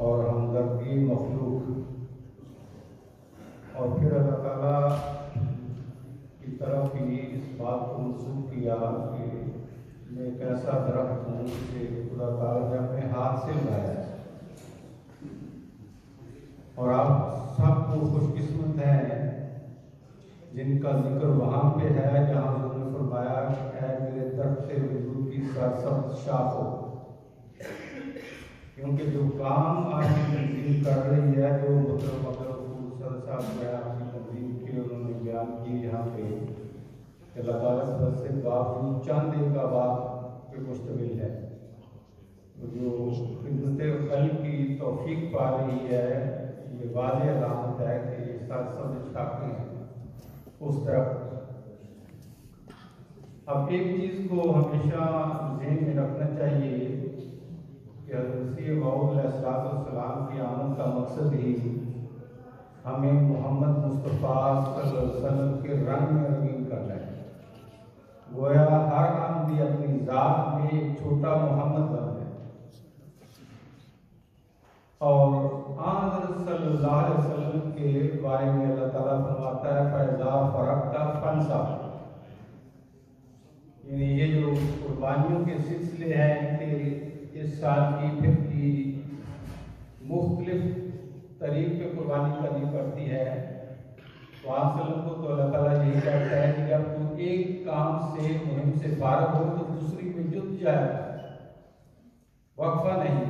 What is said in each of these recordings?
اور ہمدردی مخلوق، اور پھر اللہ تعالیٰ کی طرف ہی اس بات کو منسوخ کیا کہ میں ایک ایسا درخت ہوں کہ خدا تعالیٰ نے اپنے ہاتھ سے لگایا ہے، اور آپ سب کو خوش قسمت ہیں جن کا ذکر وہاں پہ ہے جہاں انہوں نے فرمایا ہے میرے درخت وجود کی سرسبز شاخ ہو، کیونکہ جو کام آج تنظیم کر رہی ہے، جو محترم سر صاحب نے آپ کی تنظیم کی انہوں نے بیان کی یہاں پہ کہ اللہ تعالیٰ کی طرف سے باوجود چند ایک آباد پہ مشتمل ہے، جو خدمت خلق کی توفیق پا رہی ہے، یہ واضح علامت ہے کہ یہ سرسبز شاخیں ہیں اس طرف۔ اب ایک چیز کو ہمیشہ ذہن میں رکھنا چاہیے کہ حضرت مسیح موعود علیہ السلام کی آمد کا مقصد ہی ہمیں محمد مصطفیٰ صلی اللہ علیہ وسلم کے رنگ میں رنگین کرنا ہے۔ گویا ہر آمدی اپنی ذات میں ایک چھوٹا محمد بن ہے، اور حضرت صلی اللہ علیہ وسلم کے بارے میں اللہ تعالیٰ فرماتا ہے فَإِذَا فَرَغْتَ فَانْصَبْ، یعنی یہ جو قربانیوں کے سلسلے ہیں کہ اس سال کی پھر کی مختلف طریق پہ قربانی کرنی پڑتی ہے، تو آپ وسلم کو تو اللہ تعالیٰ یہی کہتا ہے کہ جب تو ایک کام سے مہم سے فارغ ہو تو دوسری میں جت جائے، وقفہ نہیں۔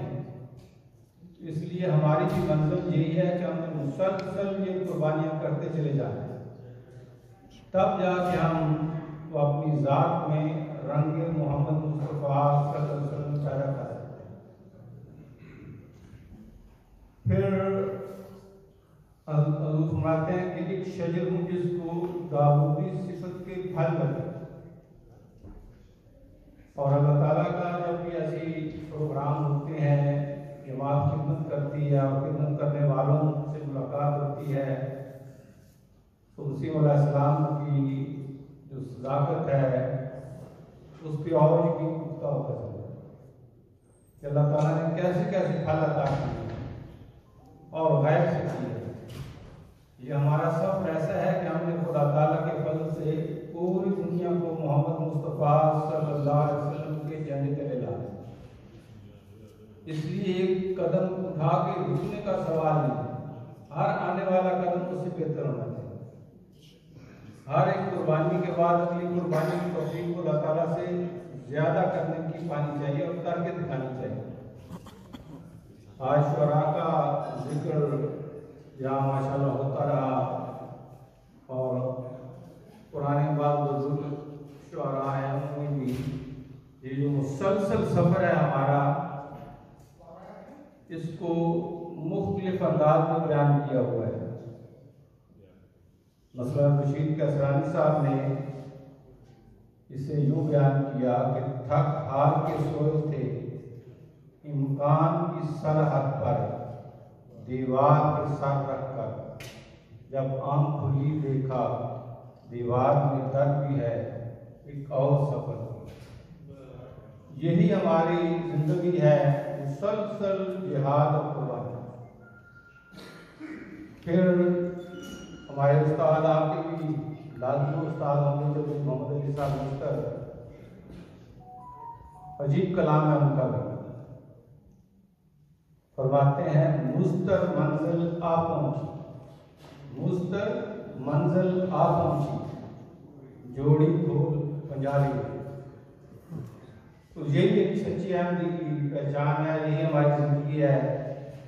اس لیے ہماری بھی منزل یہی ہے کہ ہم مسلسل یہ قربانیاں کرتے چلے جائیں، تب جا کے ہم تو اپنی ذات میں رنگ محمد مصطفیٰ صلی اللہ علیہ وسلم پیدا کر سکتے ہیں۔ پھر حضور فرماتے ہیں کہ ایک شجر ہوں جس کو داؤدی صفت کے پھل لگے، اور اللہ تعالیٰ کا جب بھی ایسی پروگرام ہوتے ہیں، جماعت خدمت کرتی ہے اور خدمت کرنے والوں سے ملاقات ہوتی ہے، تو مسیح علیہ السلام کی جو صداقت ہے اس پہ اور یقین پختہ ہوتا چلا کہ اللہ تعالیٰ نے کیسے کیسے پھل عطا کیے اور غیب سے کیے۔ یہ ہمارا سفر ایسا ہے کہ ہم نے خدا تعالیٰ کے فضل سے پوری دنیا کو محمد مصطفیٰ صلی اللہ علیہ وسلم کے جھنڈے تلے لایا، اس لیے ایک قدم اٹھا کے رکنے کا سوال نہیں، ہر آنے والا قدم اس سے بہتر ہونا چاہیے۔ ہر ایک قربانی کے بعد اگلی قربانی کی توفیق کو اللہ تعالیٰ سے زیادہ کرنے کی پانی چاہیے اور کر کے دکھانی چاہیے۔ آج شعراء کا ذکر یہاں ماشاءاللہ ہوتا رہا، اور پرانے بعض بزرگ شعراء ہیں انہوں نے بھی یہ جو مسلسل سفر ہے ہمارا، اس کو مختلف انداز میں بیان کیا ہوا ہے۔ مثلا رشید کسرانی صاحب نے اسے یوں بیان کیا کہ تھک ہار کے سوئے تھے امکان کی سرحد پر، دیوار پر سر رکھ کر، جب آنکھ کھلی دیکھا دیوار میں در بھی ہے ایک اور سفر۔ یہی ہماری زندگی ہے، مسلسل جہاد اور قربانی۔ پھر ہمارے استاد آپ کے بھی لازمی استاد ہوں گے جو محمد علی صاحب مستر، عجیب کلام ہے ان کا بھی، فرماتے ہیں مستر منزل آ پہنچی، مستر منزل آ پہنچی، جوڑی کھول پنجاری۔ تو یہی ایک سچی احمدی کی پہچان ہے، یہی ہماری زندگی ہے،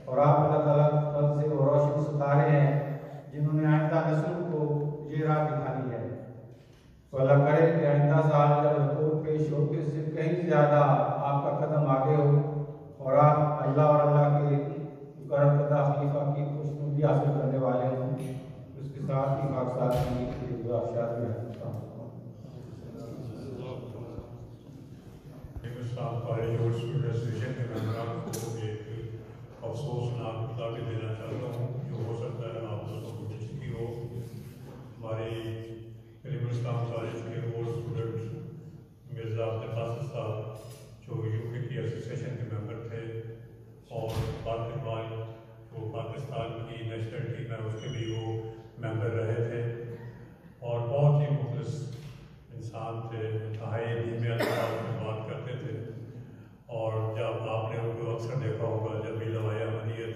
اور آپ اللہ تعالیٰ کی طرف سے وہ روشن ستارے ہیں جنہوں نے آئندہ نسل کو یہ راہ دکھانی ہے۔ تو اللہ کرے کہ آئندہ سال کا رپورٹ پیش ہو کے اس سے کہیں زیادہ آپ کا قدم آگے ہو، اور آپ اللہ اور اللہ کے کرم قدہ خلیفہ کی خوشنودی حاصل کرنے والے ہوں۔ اس کے ساتھ ہی خاصات کی گزارشات میں کرتا ہوں۔ کالج اور اسٹوڈنٹ ایسوسیشن کے ممبران کو ایک افسوسناک اطلاع دینا چاہتا ہوں، جو ہو سکتا ہے آپ دوستوں کو خوش کی ہو۔ ہماری کلیم اسلام کالج کے اور اسٹوڈنٹ مرزا عبدالقاسم صاحب جو یو کے کی ایسوسیشن کے ممبر تھے، اور بعد میں मेंबर रहे थे और बहुत ही मुखलिस इंसान थे, इंतहाई धीमे अंदाज में बात करते थे। और जब आपने उनको अक्सर देखा होगा जब भी लवाया अमनियत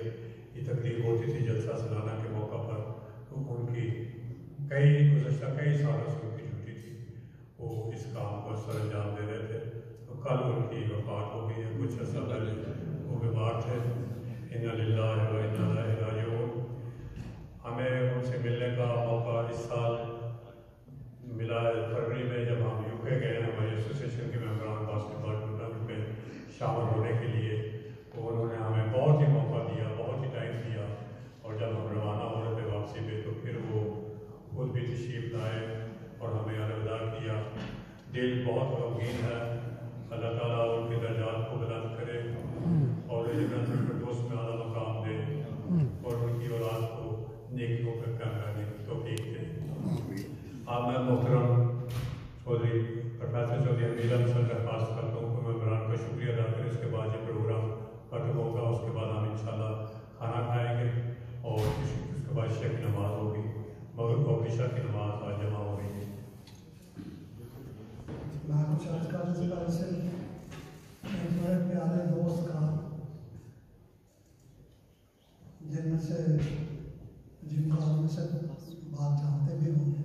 की तकलीफ होती थी जलसा सालाना के मौका पर, तो उनकी गुज़श्ता कई सालों से उनकी ड्यूटी थी, वो इस काम को सर अंजाम दे रहे थे। तो कल उनकी वफ़ात हो गई है, कुछ अर्सा पहले वो बीमार थे। इन्ना लिल्लाहि व इन्ना इलैहि राजिऊन। हमें उनसे मिलने का मौका इस साल मिला है फरवरी में, जब हम यूके गए हमारी एसोसिएशन के मेंबरान बास्केटबॉल टूर्नामेंट में शामिल होने के लिए। तो उन्होंने हमें बहुत ही मौका दिया, बहुत ही टाइम दिया, और जब हम रवाना हो रहे थे वापसी पे तो फिर वो खुद भी तशरीफ लाए और हमें अलविदा किया। दिल बहुत गमगीन है। अल्लाह ताला उनके दर्जात को बुलंद करे और जन्नतुल फिरदौस में आला मकाम दे और उनकी औलाद को नेकियों पे काम करने की तौफीक दे। अब मैं मोहतरम चौधरी प्रोफेसर चौधरी अमीर अहमद से दरख्वास्त करता हूँ कि मेंबरान का शुक्रिया अदा करें। उसके बाद ये प्रोग्राम खत्म होगा, उसके बाद हम इंशाल्लाह खाना खाएँगे और उसके बाद इशा की नमाज़ होगी, मगर और इशा की नमाज़ आज जमा हो गई है। मैं कुछ अर्ज करने से पहले से मेरे प्यारे दोस्त का, जिनको हम से बात जानते भी होंगे,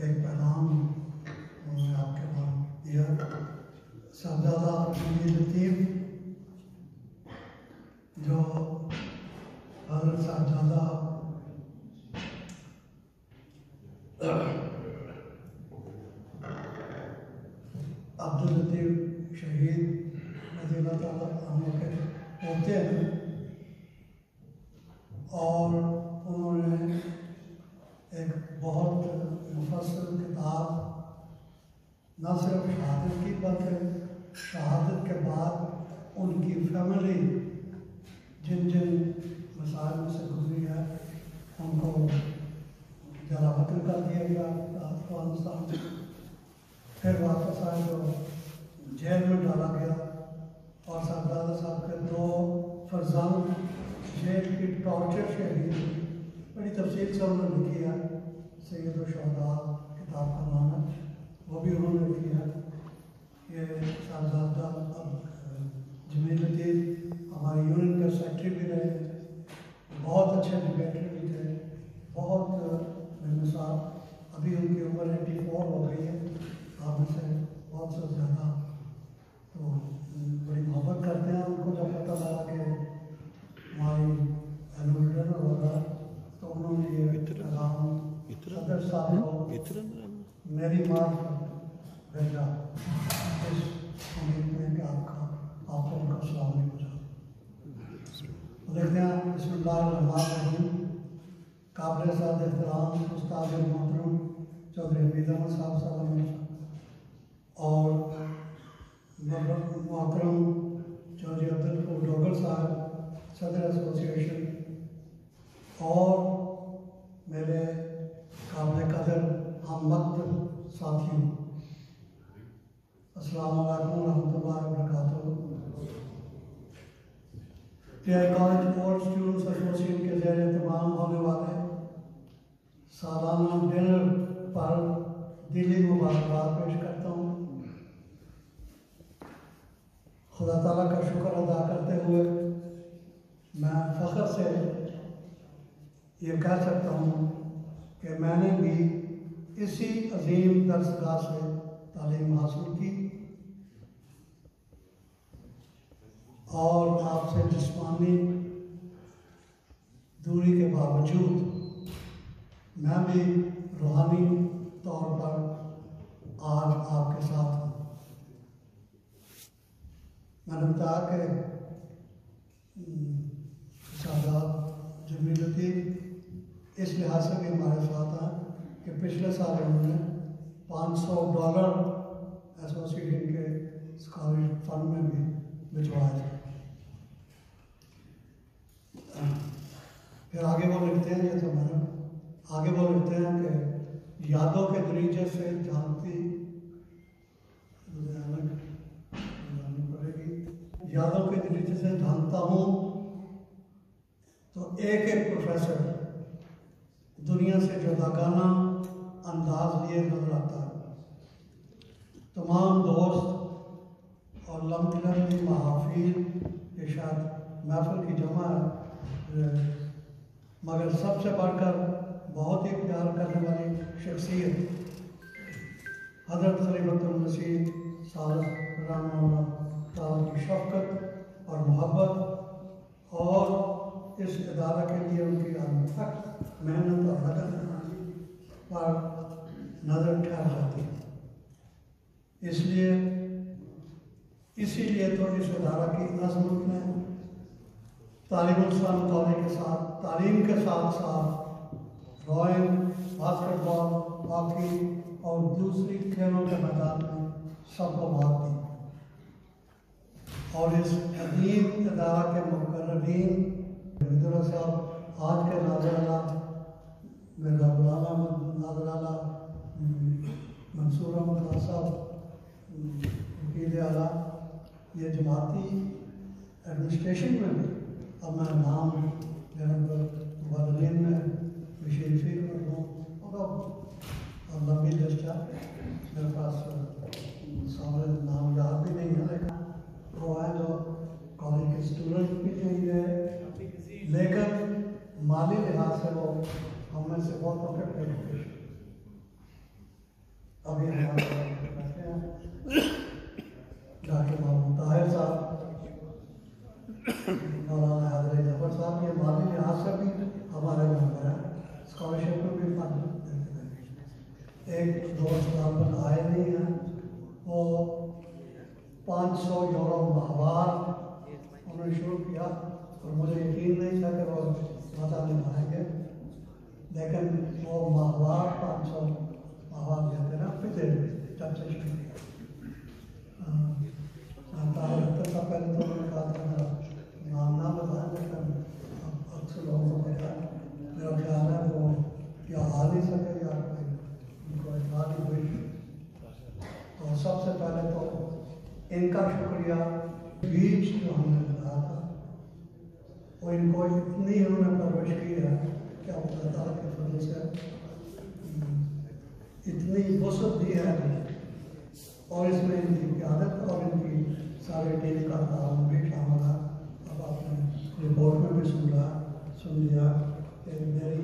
एक पैगाम उन्होंने आपके पास दिया। साहबजादा जमील लतीफ़, जो हज़रत साहबजादा अब्दुल लतीफ़ शहीद रज़ी अल्लाह ताला अन्हु के पोते हैं, और उन्होंने एक बहुत मुफस्सल किताब न सिर्फ शहादत की बल्कि शहादत के बाद उनकी फैमिली जिन जिन मसाइल से गुजरी है उनको जला वतन कर दिया गया अफगानिस्तान से, फिर वापस आए तो जेल में डाला गया, और साहबजादा साहब के 2 फर्जंद जेल की टॉर्चर शहीद, बड़ी तफसील से उन्होंने लिखी है। सैयद शुहदा किताब का नाम है, वो भी उन्होंने लिखी है। ये साहबजादा जमील लतीफ़ हमारे यूनियन के सेक्रेटरी भी रहे, बहुत अच्छे डिबेटर भी थे, बहुत मिसाल। अभी उनकी उम्र 84 हो गई है, आप में से बहुत से ज़्यादा तो बड़ी मोहब्बत करते हैं उनको। जब पता लगा कि हमारी एनुअल डिनर होगा तो उन्होंने ये पैगाम सदर साहब को मेरी मार्फ भेजा, इस उम्मीद में कि आपको उनका सलाम नहीं पहुँचा। देखते हैं बिस्मिल्लाहिर्रहमानिर्रहीम। काबिल साद एहतराम उस्ताद मोहतरम चौधरी हमीद अहमद साहब और मोहतरम चौधरी अब्दुल डोगर साहब सदर एसोसिएशन, और मेरे काबिल कदर हम वक्त साथियों, अस्सलाम वालेकुम रहमतुल्लाहि व बरकातुहू। TI college board students association के ज़ेर एहतमाम होने वाले सालाना डिनर पर दिली मुबारकबाद पेश करता हूँ। खुदा ताला का शुक्र अदा करते हुए मैं फ़ख्र से ये कह सकता हूँ कि मैंने भी इसी अजीम दरसगाह से तालीम हासिल की, और आपसे जिस्मानी दूरी के बावजूद मैं भी रूहानी तौर पर आज आपके साथ हूँ। मैंने बताया कि साहबजादा जमील लतीफ़ इस लिहाज से भी हमारे साथ हैं कि पिछले साल उन्होंने $500 एसोसिएशन के स्कॉलरशिप फंड में भी भिजवाए थे। फिर आगे वो लिखते हैं, ये तो मैंने आगे वो लिखते हैं कि यादों के दरीचे से जानती पड़ेगी, यादों के दृष्टि से जानता हूँ तो एक एक प्रोफेसर दुनिया से जुदागाना अंदाज लिए नजर आता है। तमाम दोस्त और लम्बी महाफिल के साथ महफिल की जमा है, मगर सबसे बढ़कर बहुत ही प्यार करने वाली शख्सियत हज़रत खलीफतुल मसीह साहब रहमतुल्लाह ताला की शफ़क़त और मोहब्बत और इस इदारा के लिए उनकी अनथक मेहनत और लगन पर नज़र ठहर जाती है। इसीलिए तो इस इदारा की अज़मत में तालीम के साथ साथ ड्राइंग, बास्केटबॉल, हॉकी और दूसरी खेलों के मैदान में सबको बात दी और इस अदीम इदारा के मुकर्ररीन मिदुरा साहब, आज के नाज़राना मेरा बुलाना नाज़राना मंसूर अहमद साहब, वकील आला, ये जमाती एडमिनिस्ट्रेशन में भी अब मैं नाम वालदेन में विशेषी कर दूँ और अब लंबी लिस्ट है मेरे पास, सारे नाम याद भी नहीं है, लेकिन वो है जो कॉलेज के स्टूडेंट भी नहीं है, लेकिन माली लिहाज से वो हमें से बहुत अफेक्टेड। अभी हमारे बैठे हैं डॉक्टर मोहम्मद ताहिर साहब, मौलाना हैदर जफर साहब, ये माली लिहाज से भी हमारे मेंबर हैं, स्कॉलरशिप में भी फंड देते हैं। एक दोस्त पर आए नहीं हैं, वो 500 यूरो माहवार उन्होंने शुरू किया और मुझे यकीन नहीं था कि वो मता निभाएंगे, लेकिन वो माहवार 500 माहवार देते ना पिछले जब से शुरू किया। पहले तो उन्होंने कहा था मेरा नाम ना बताया, लेकिन अक्सर लोगों को पता है, मेरा ख्याल है वो या आ नहीं सके या उनको इतला नहीं हुई। तो सबसे पहले तो इनका शुक्रिया, बीज जो हमने बताया था वो इनको इतनी उन्होंने परवरिश की है कि अल्लाह ताला के फजल से इतनी वसअत दी है और इसमें इनकी क़यादत और इनकी सारे टीम का काम भी शामिल है। अब आपने रिपोर्ट में भी सुन लिया कि मेरी